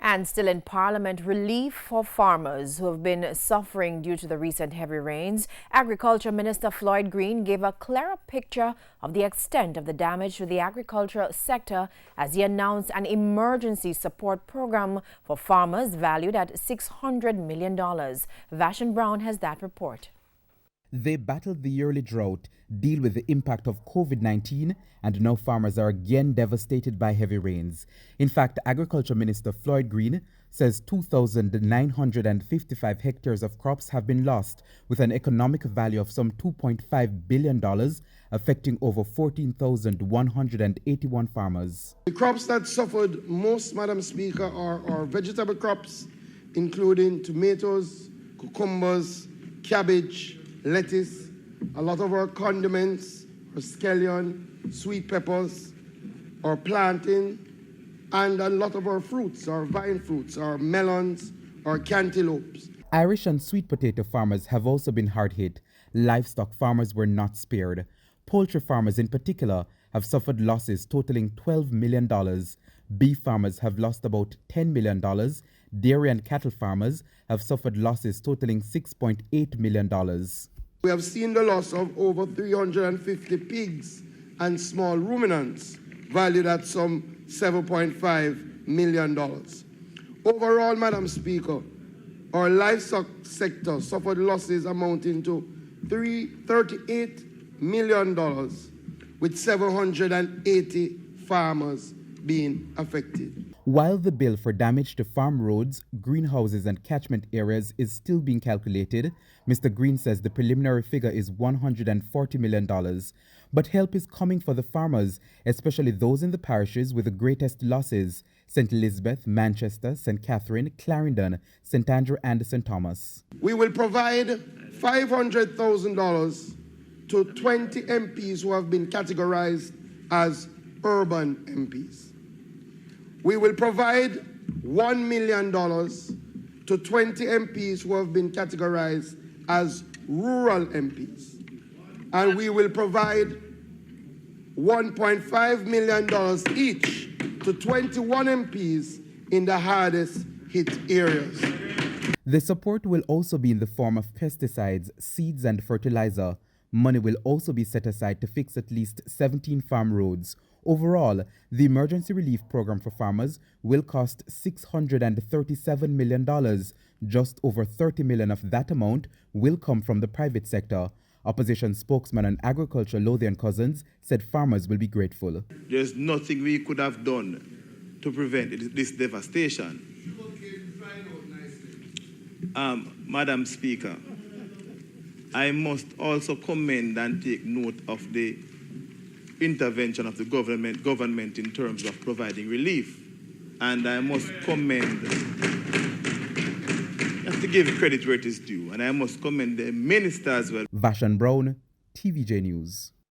And still in Parliament, relief for farmers who have been suffering due to the recent heavy rains. Agriculture Minister Floyd Green gave a clearer picture of the extent of the damage to the agricultural sector as he announced an emergency support program for farmers valued at $600 million. Vashon Brown has that report. They battled the yearly drought, deal with the impact of COVID-19, and now farmers are again devastated by heavy rains. In fact, Agriculture Minister Floyd Green says 2,955 hectares of crops have been lost, with an economic value of some $2.5 billion, affecting over 14,181 farmers. The crops that suffered most, Madam Speaker, are vegetable crops, including tomatoes, cucumbers, cabbage, lettuce, a lot of our condiments, our scallion, sweet peppers, our plantain, and a lot of our fruits, our vine fruits, our melons, our cantaloupes. Irish and sweet potato farmers have also been hard hit. Livestock farmers were not spared. Poultry farmers in particular have suffered losses totaling $12 million. Beef farmers have lost about $10 million. Dairy and cattle farmers have suffered losses totaling $6.8 million. We have seen the loss of over 350 pigs and small ruminants, valued at some $7.5 million. Overall, Madam Speaker, our livestock sector suffered losses amounting to $38 million, with 780 farmers being affected. While the bill for damage to farm roads, greenhouses and catchment areas is still being calculated, Mr. Green says the preliminary figure is $140 million. But help is coming for the farmers, especially those in the parishes with the greatest losses: St. Elizabeth, Manchester, St. Catherine, Clarendon, St. Andrew and St. Thomas. We will provide $500,000 to 20 MPs who have been categorized as urban MPs. We will provide $1 million to 20 MPs who have been categorized as rural MPs. And we will provide $1.5 million each to 21 MPs in the hardest hit areas. The support will also be in the form of pesticides, seeds and fertilizer. Money will also be set aside to fix at least 17 farm roads. Overall, the emergency relief program for farmers will cost $637 million. Just over $30 million of that amount will come from the private sector. Opposition spokesman on agriculture Lothian Cousins said farmers will be grateful. There's nothing we could have done to prevent this devastation. Madam Speaker, I must also commend and take note of the intervention of the government in terms of providing relief. And I must commend, you have to give credit where it is due, and I must commend the minister as well. Vashon Brown, TVJ News.